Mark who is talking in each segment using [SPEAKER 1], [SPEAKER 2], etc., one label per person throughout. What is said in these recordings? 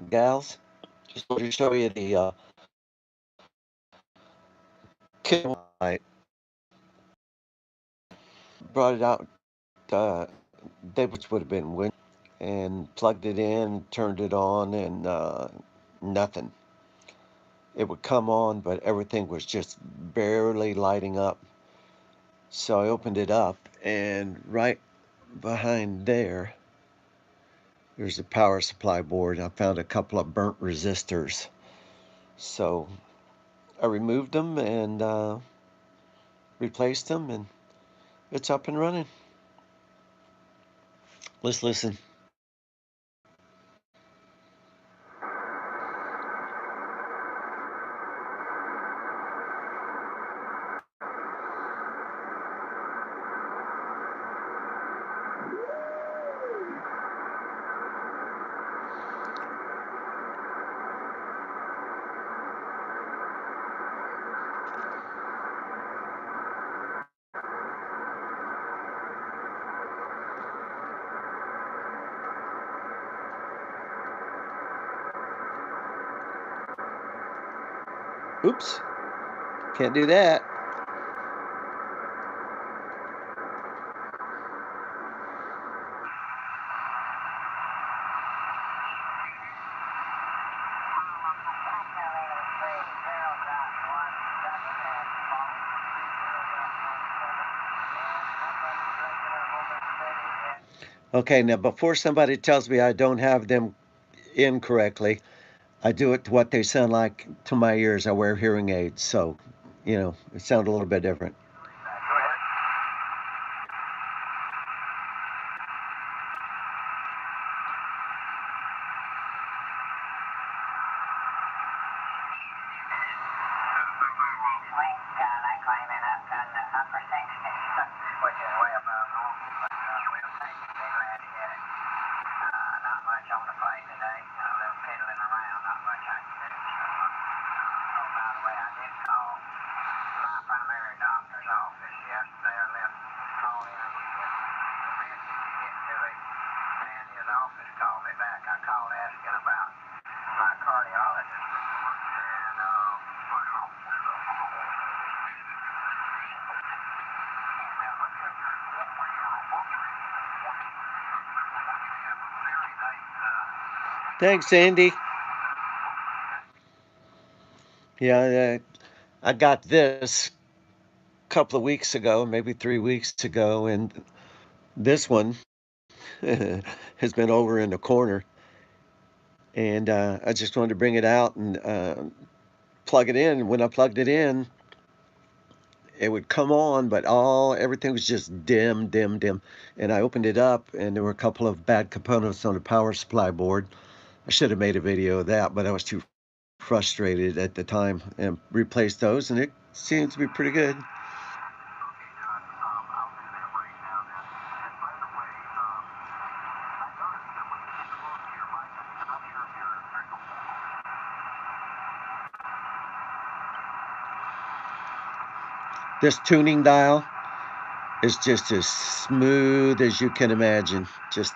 [SPEAKER 1] gals. Just wanted to show you the Kenwood light. Brought it out. Uh, which would have been Wednesday, and plugged it in, turned it on, and nothing. It would come on, but everything was just barely lighting up. So I opened it up, and right behind there's a power supply board. I found a couple of burnt resistors. So I removed them and replaced them, and it's up and running. Let's listen. Oops, can't do that. Okay, now before somebody tells me I don't have them in correctly, I do it to what they sound like to my ears. I wear hearing aids, so it sounds a little bit different. Thanks, Andy. Yeah, I got this a couple of weeks ago, maybe 3 weeks ago, and this one has been over in the corner. And I just wanted to bring it out and plug it in. When I plugged it in, it would come on, but everything was just dim, dim, dim. And I opened it up, and there were a couple of bad components on the power supply board. I should have made a video of that, but I was too frustrated at the time and replaced those, and it seems to be pretty good. This tuning dial is just as smooth as you can imagine. Just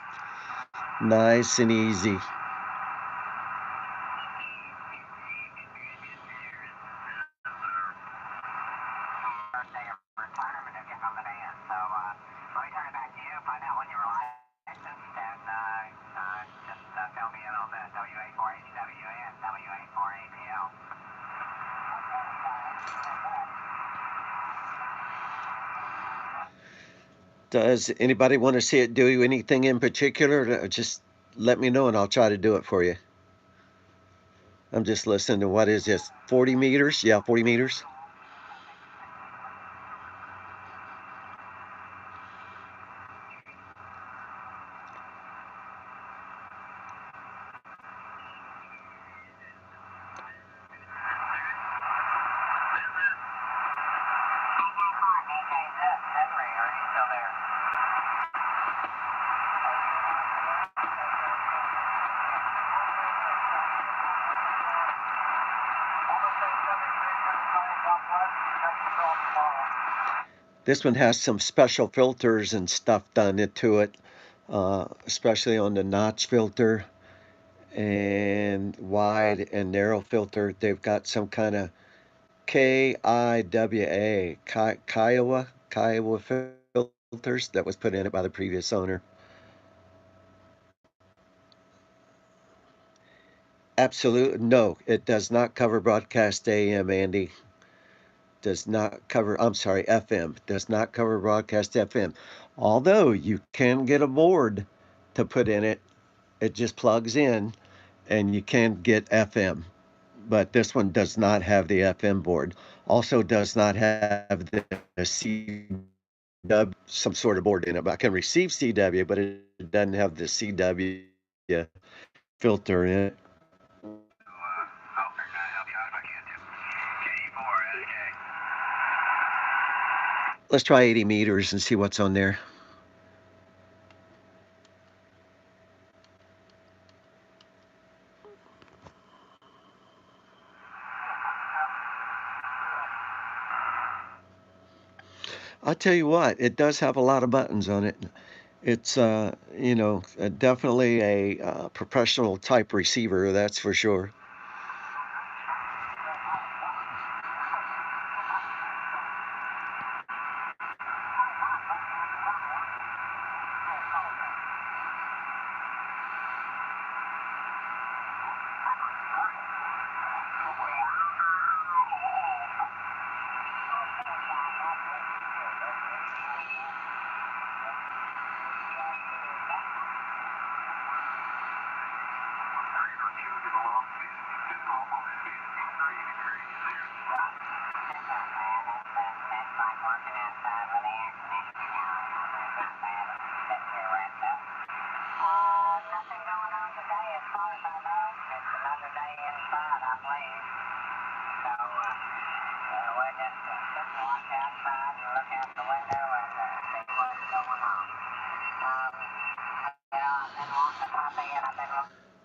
[SPEAKER 1] nice and easy. Does anybody want to see it do anything in particular? Just let me know and I'll try to do it for you. I'm just listening to what is this? 40 meters? Yeah, 40 meters. This one has some special filters and stuff done into it, especially on the notch filter. And and wide and narrow filter. They've got some kind of KIWA, Kiowa filters that was put in it by the previous owner. Absolute no, it does not cover broadcast AM, Andy. Does not cover, I'm sorry, FM. Does not cover broadcast FM. Although you can get a board to put in it, it just plugs in and you can get FM. But this one does not have the FM board. Also does not have the CW, some sort of board in it. But I can receive CW, but it doesn't have the CW filter in it. Let's try 80 meters and see what's on there. I'll tell you what, it does have a lot of buttons on it. It's, definitely a professional type receiver, that's for sure.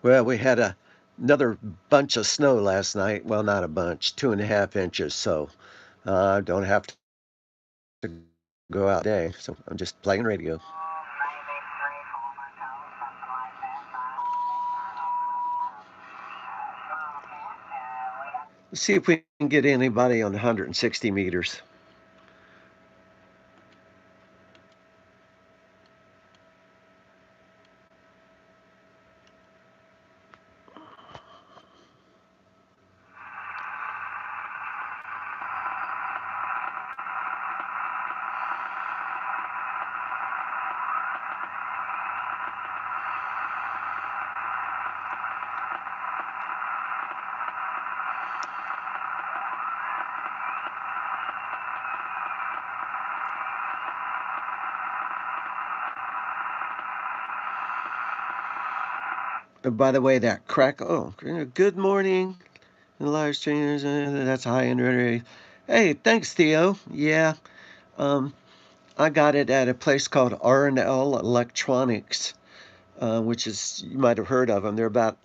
[SPEAKER 1] Well, we had another bunch of snow last night. Well, not a bunch, 2.5 inches. So I don't have to go out today. So I'm just playing radio. Let's see if we can get anybody on 160 meters. And by the way, that crack. Oh, good morning. The live streamers. That's high end rate. Hey, thanks, Theo. Yeah, um, I got it at a place called R&L Electronics, which is you might have heard of them. They're about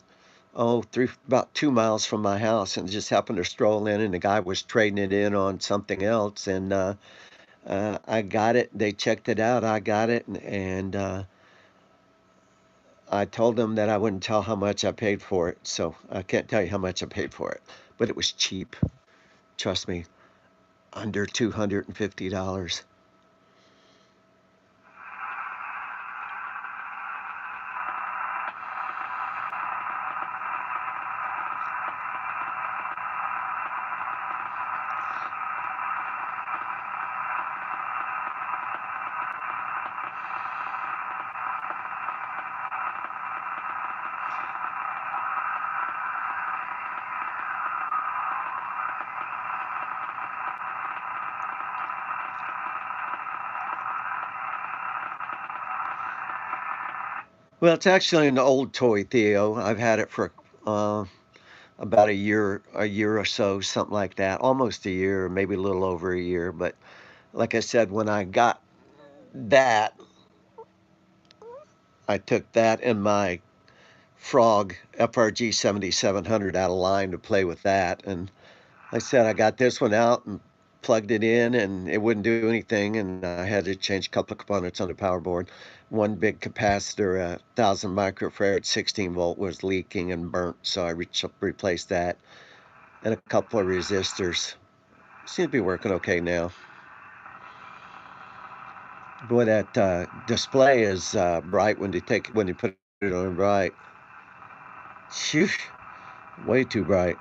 [SPEAKER 1] 2 miles from my house, and just happened to stroll in, and the guy was trading it in on something else, and I got it. They checked it out. I got it, and I told them that I wouldn't tell how much I paid for it, so I can't tell you how much I paid for it, but it was cheap. Trust me, under $250. Well, it's actually an old toy, Theo. I've had it for uh, about a year or so, something like that, almost a year, maybe a little over a year. But like I said, when I got that, I took that and my Frog FRG 7700 out of line to play with that. And like I said, I got this one out and plugged it in and it wouldn't do anything, and I had to change a couple of components on the power board. One big capacitor, 1,000 microfarad, 16 volt, was leaking and burnt, so I replaced that, and a couple of resistors. Seems to be working okay now. Boy, that display is bright when you put it on bright. Phew, way too bright.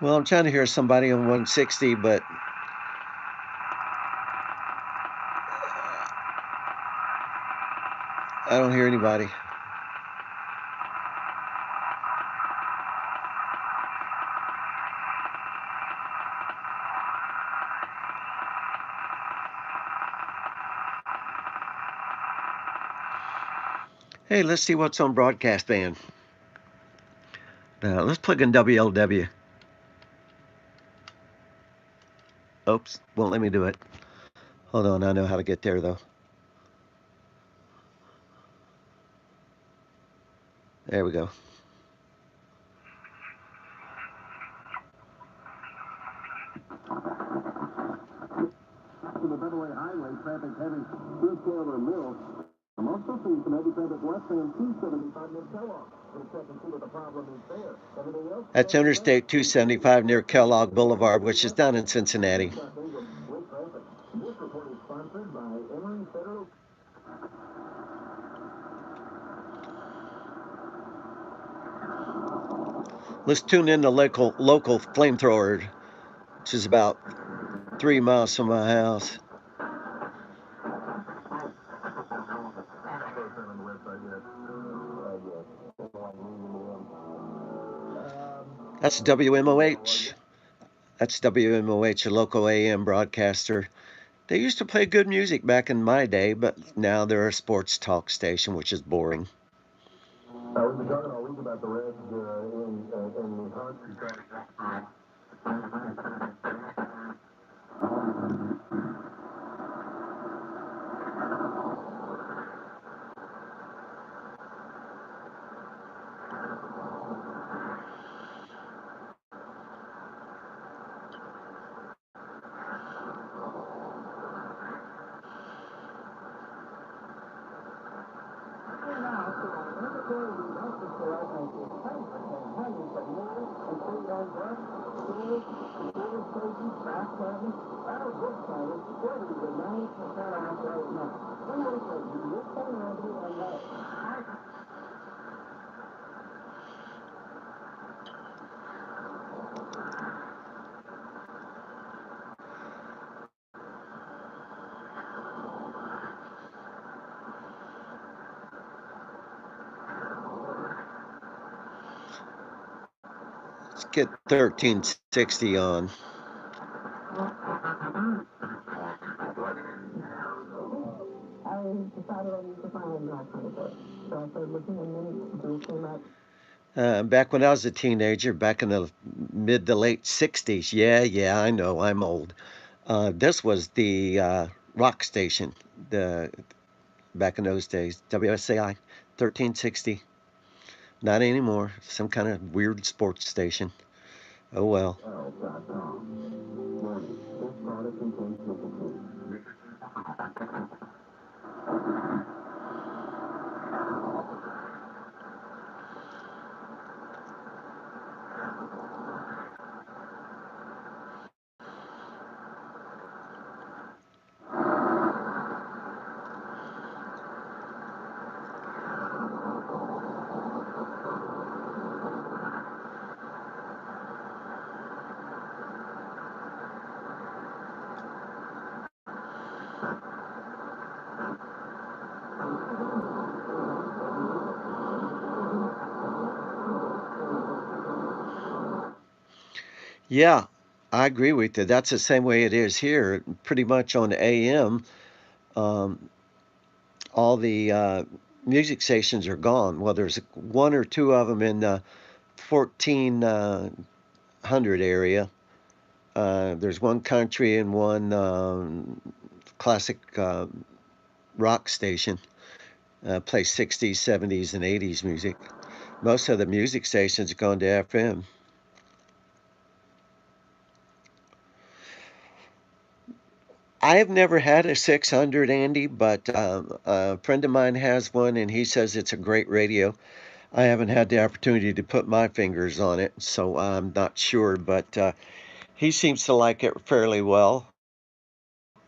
[SPEAKER 1] Well, I'm trying to hear somebody on 160, but I don't hear anybody. Hey, let's see what's on broadcast band. Let's plug in WLW. Oops, won't let me do it. Hold on, I know how to get there though. There we go.
[SPEAKER 2] To the Beverly Highway, traffic heading through Taylor Mill. I'm also seeing some heavy traffic westbound 275 near Kellogg. We'll check and see what the problem is there. Everything else?
[SPEAKER 1] That's Interstate 275 near Kellogg Boulevard, which is down in Cincinnati.
[SPEAKER 2] This report is sponsored by Emory Federal.
[SPEAKER 1] Let's tune in the local flamethrower, which is about 3 miles from my house. That's WMOH. That's WMOH, a local AM broadcaster. They used to play good music back in my day, but now they're a sports talk station, which is boring.
[SPEAKER 2] We've been talking all week about the Reds in the Hunt.
[SPEAKER 1] Let's get 1360 on. Back when I was a teenager, back in the mid to late 60s. Yeah, I know, I'm old. This was the rock station, back in those days, WSAI 1360. Not anymore. Some kind of weird sports station. Oh well. Yeah, I agree with you. That's the same way it is here. Pretty much on AM, um, all the music stations are gone. Well, there's one or two of them in the 1400 area. There's one country and one classic rock station. Plays 60s, 70s, and 80s music. Most of the music stations are going to FM. I have never had a 600, Andy, but a friend of mine has one, and he says it's a great radio. I haven't had the opportunity to put my fingers on it, so I'm not sure, but he seems to like it fairly well.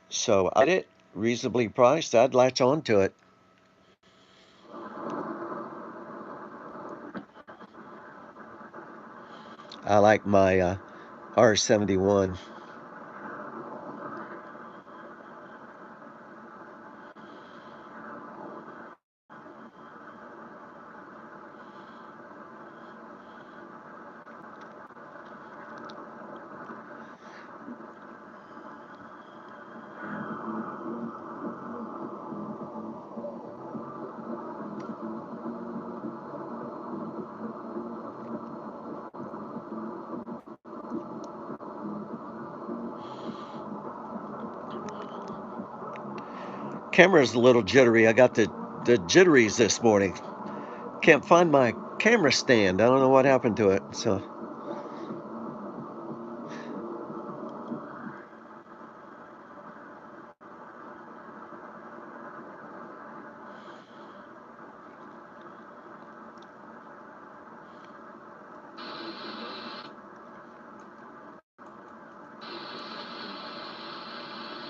[SPEAKER 1] So I get it, reasonably priced. I'd latch on to it. I like my R-71. Camera's a little jittery. I got the jitteries this morning. Can't find my camera stand. I don't know what happened to it. So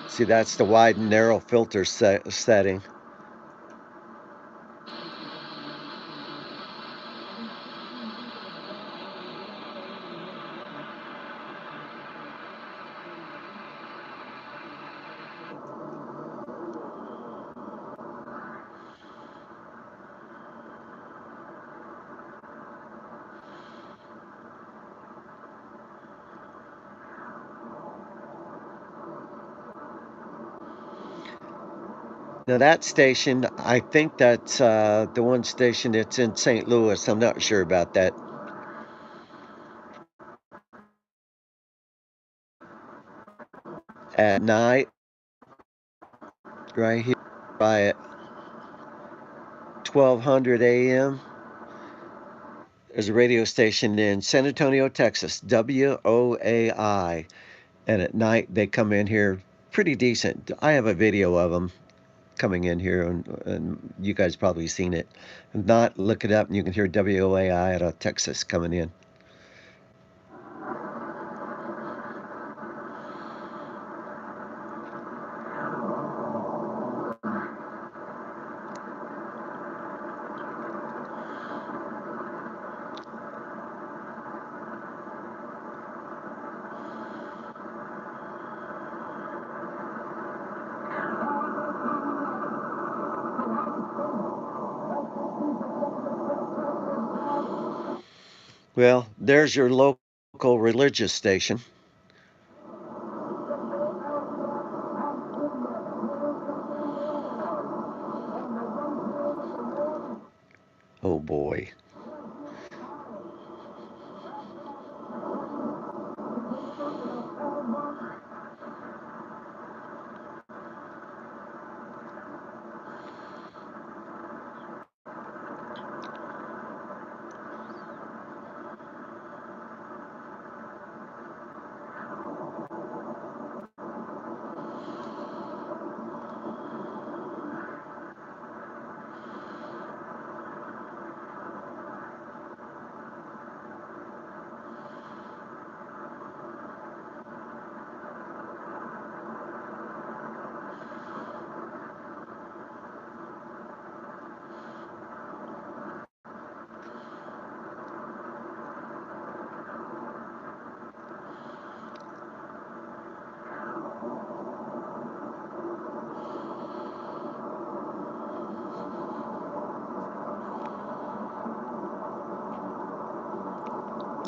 [SPEAKER 1] see, that's the wide and narrow filter setting. Now that station, I think that's the one station that's in St. Louis. I'm not sure about that. At night, right here by 1200 a.m. There's a radio station in San Antonio, Texas, WOAI. And at night, they come in here pretty decent. I have a video of them coming in here, and you guys probably seen it. If not, look it up, and you can hear WOAI out of Texas coming in. Well, there's your local religious station. Oh boy.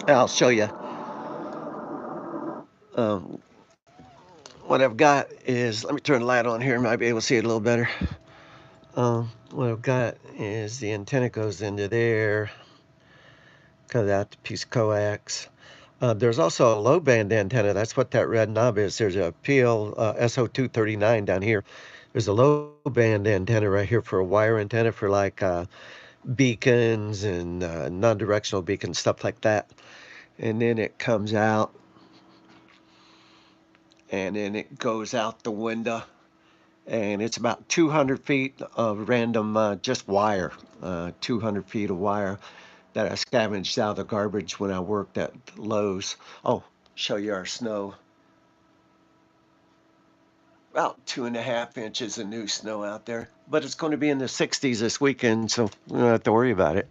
[SPEAKER 1] I'll show you. Um, what I've got is, let me turn the light on here, might be able to see it a little better. What I've got is the antenna goes into there, cut out the piece of coax. There's also a low band antenna. That's what that red knob is. There's a PL SO239 down here. There's a low band antenna right here for a wire antenna for like beacons and non-directional beacons, stuff like that. And then it comes out and then it goes out the window. And it's about 200 feet of random just wire, 200 feet of wire that I scavenged out of the garbage when I worked at Lowe's. Oh, show you our snow. About 2.5 inches of new snow out there, but it's going to be in the 60s this weekend, so we don't have to worry about it.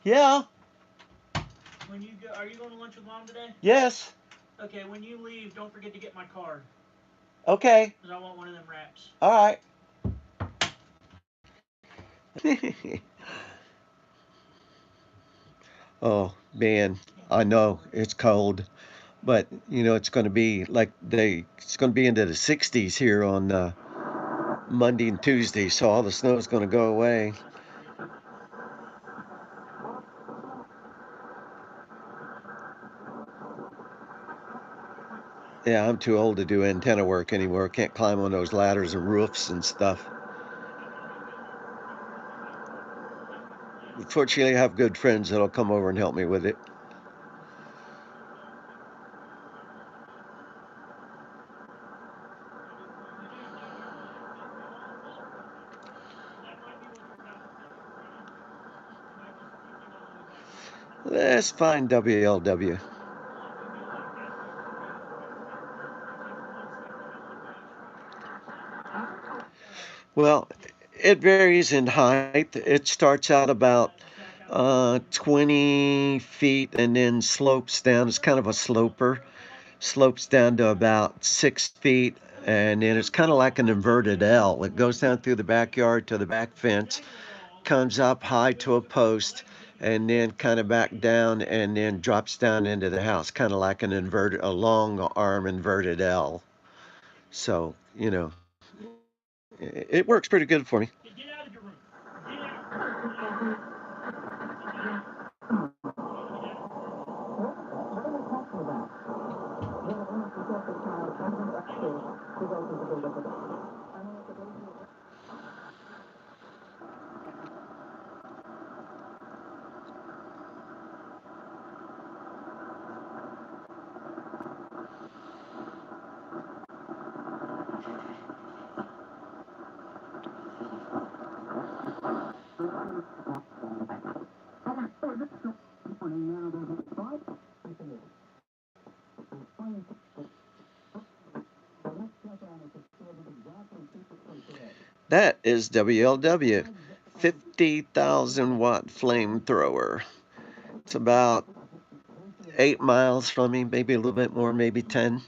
[SPEAKER 1] Yeah.
[SPEAKER 2] When you go, are you going to lunch with Mom today?
[SPEAKER 1] Yes.
[SPEAKER 2] Okay, when you leave, don't forget to get my card.
[SPEAKER 1] Okay.
[SPEAKER 2] Because I want one of them wraps.
[SPEAKER 1] All right. Oh man, I know it's cold, but it's going to be like it's going to be into the 60s here on Monday and Tuesday, so all the snow is going to go away. Yeah, I'm too old to do antenna work anymore. Can't climb on those ladders and roofs and stuff. Fortunately, I have good friends that'll come over and help me with it. Let's find WLW. Well, it varies in height. It starts out about 20 feet and then slopes down. It's kind of a sloper. Slopes down to about 6 feet, and then it's kind of like an inverted L. It goes down through the backyard to the back fence, comes up high to a post, and then kind of back down and then drops down into the house, kind of like a long arm inverted L. So, it works pretty good for me.
[SPEAKER 2] Get out of your room. Get out.
[SPEAKER 1] That is WLW, 50,000-watt flamethrower. It's about 8 miles from me, maybe a little bit more, maybe 10.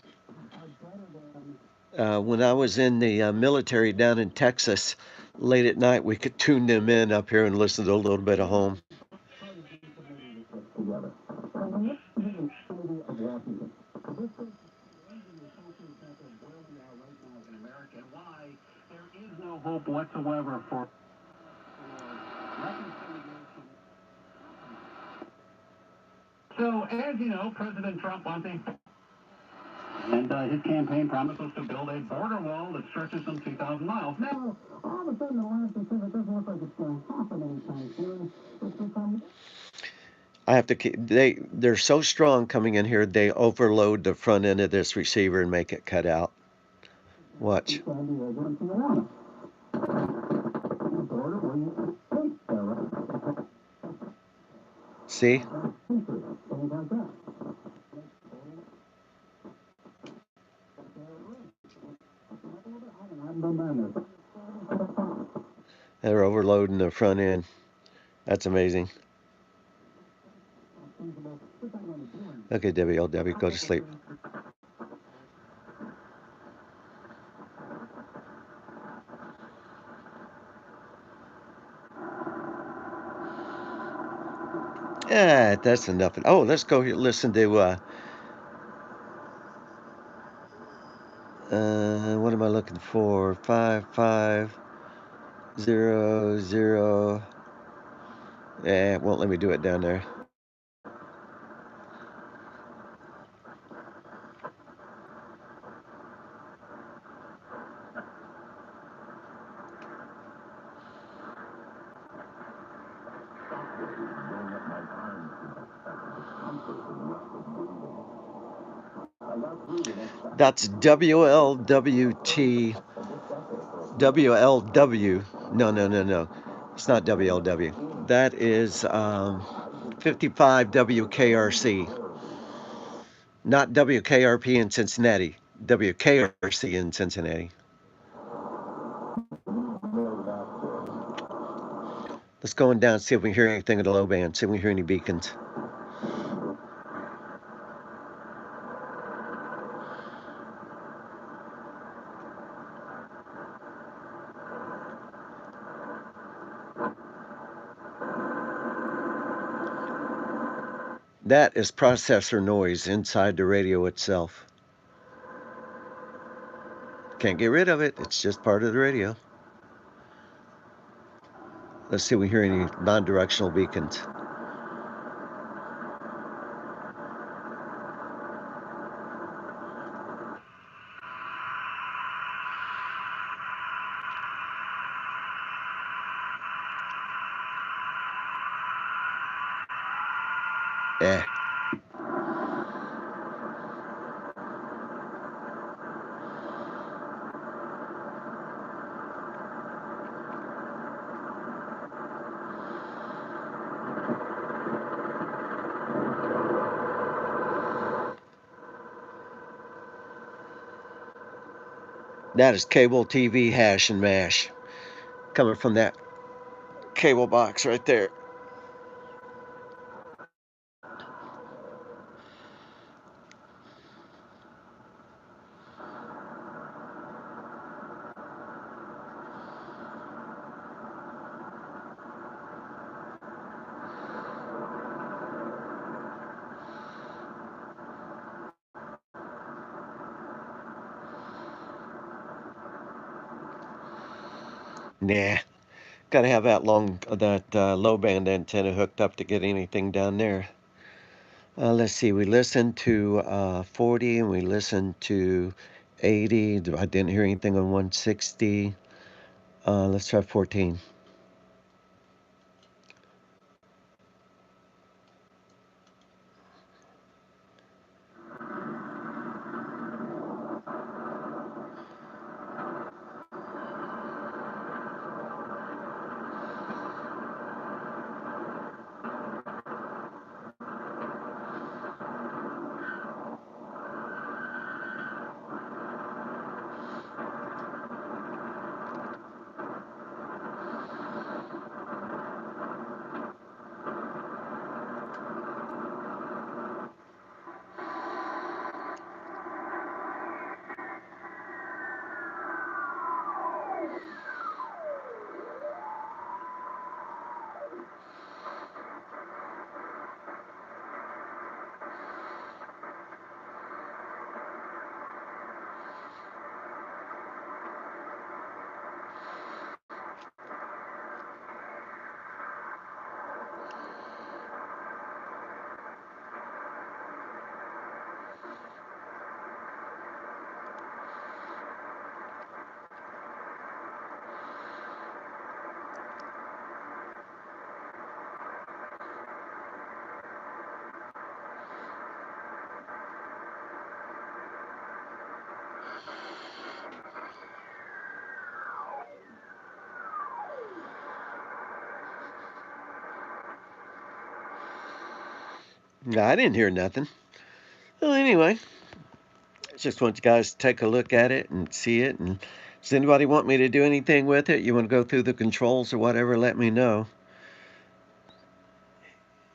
[SPEAKER 1] When I was in the military down in Texas, late at night, we could tune them in up here and listen to a little bit of home.
[SPEAKER 2] No hope whatsoever for So, as you know, President Trump wants and his campaign promises to build a border wall that stretches some 2,000 miles. Now, all of a sudden, the last decision doesn't look like it's going to happen anytime soon. It's become
[SPEAKER 1] I have to keep, they're so strong coming in here, they overload the front end of this receiver and make it cut out. Watch. See? They're overloading the front end. That's amazing. Okay, WLW, go to sleep. Yeah, that's enough. Oh, let's go here, listen to what am I looking for? 5500. It won't let me do it down there. That's WLWT, WLW. No, no, no, no. It's not WLW. That is 55 WKRC, not WKRP in Cincinnati, WKRC in Cincinnati. Let's go on down, see if we hear anything at the low band, see if we hear any beacons. That is processor noise inside the radio itself. Can't get rid of it. It's just part of the radio. Let's see if we hear any non-directional beacons. Eh. That is cable TV hash and mash coming from that cable box right there. Nah, got to have that low band antenna hooked up to get anything down there. Let's see. We listened to 40 and we listened to 80. I didn't hear anything on 160. Let's try 14. No, I didn't hear nothing. Well, anyway, just want you guys to take a look at it and see it. And does anybody want me to do anything with it? You want to go through the controls or whatever? Let me know.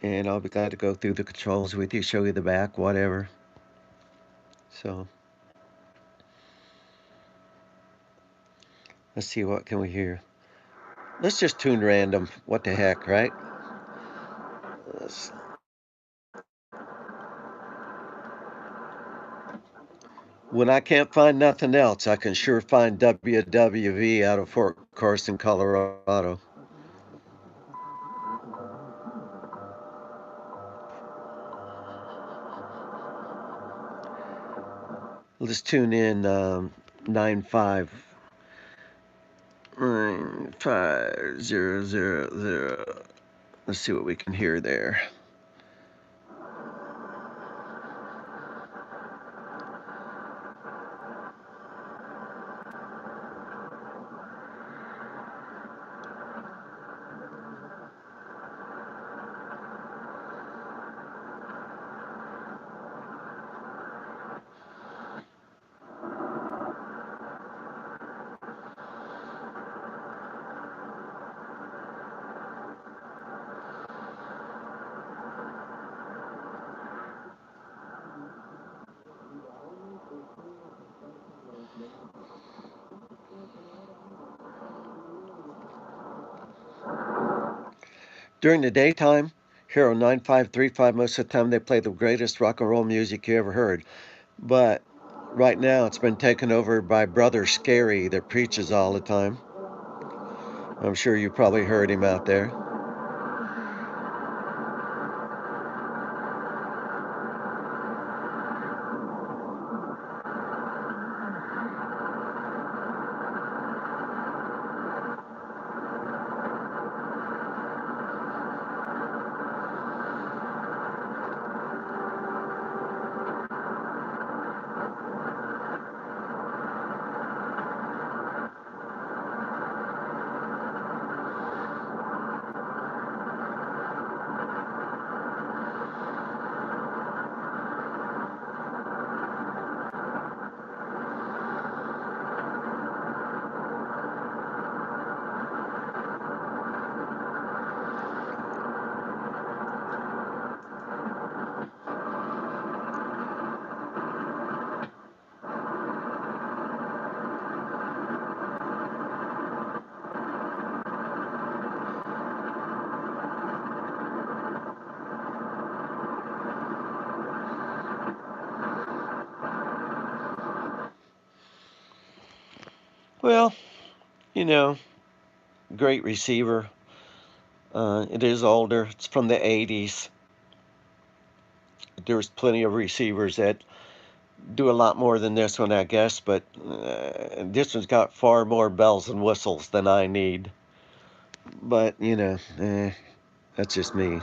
[SPEAKER 1] And I'll be glad to go through the controls with you, show you the back, whatever. So let's see, what can we hear? Let's just tune random. What the heck, right? Let's, when I can't find nothing else, I can sure find WWV out of Fort Carson, Colorado. Let's tune in 95 95000. Let's see what we can hear there. During the daytime, here on 9535, most of the time they play the greatest rock and roll music you ever heard. But right now it's been taken over by Brother Scary that preaches all the time. I'm sure you probably heard him out there. Well, you know, great receiver. It is older. It's from the 80s. There's plenty of receivers that do a lot more than this one, I guess, but this one's got far more bells and whistles than I need. But, that's just me.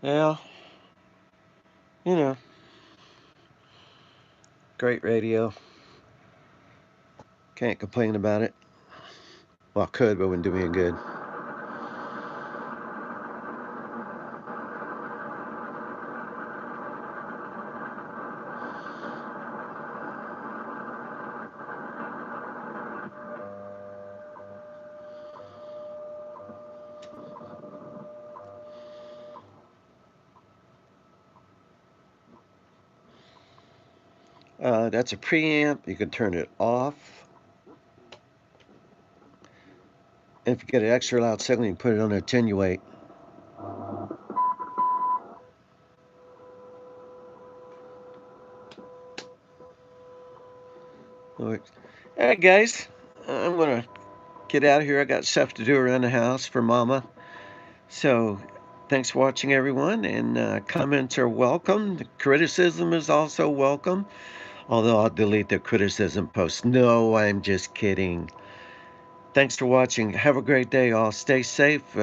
[SPEAKER 1] Yeah, you know, great radio. Can't complain about it. Well, I could, but it wouldn't do me any good. That's a preamp. You can turn it off. And if you get an extra loud signal, you can put it on attenuate. Or All right, guys, I'm gonna get out of here. I got stuff to do around the house for Mama. So, thanks for watching, everyone. And comments are welcome. The criticism is also welcome. Although I'll delete the criticism post. No, I'm just kidding. Thanks for watching. Have a great day, all. Stay safe.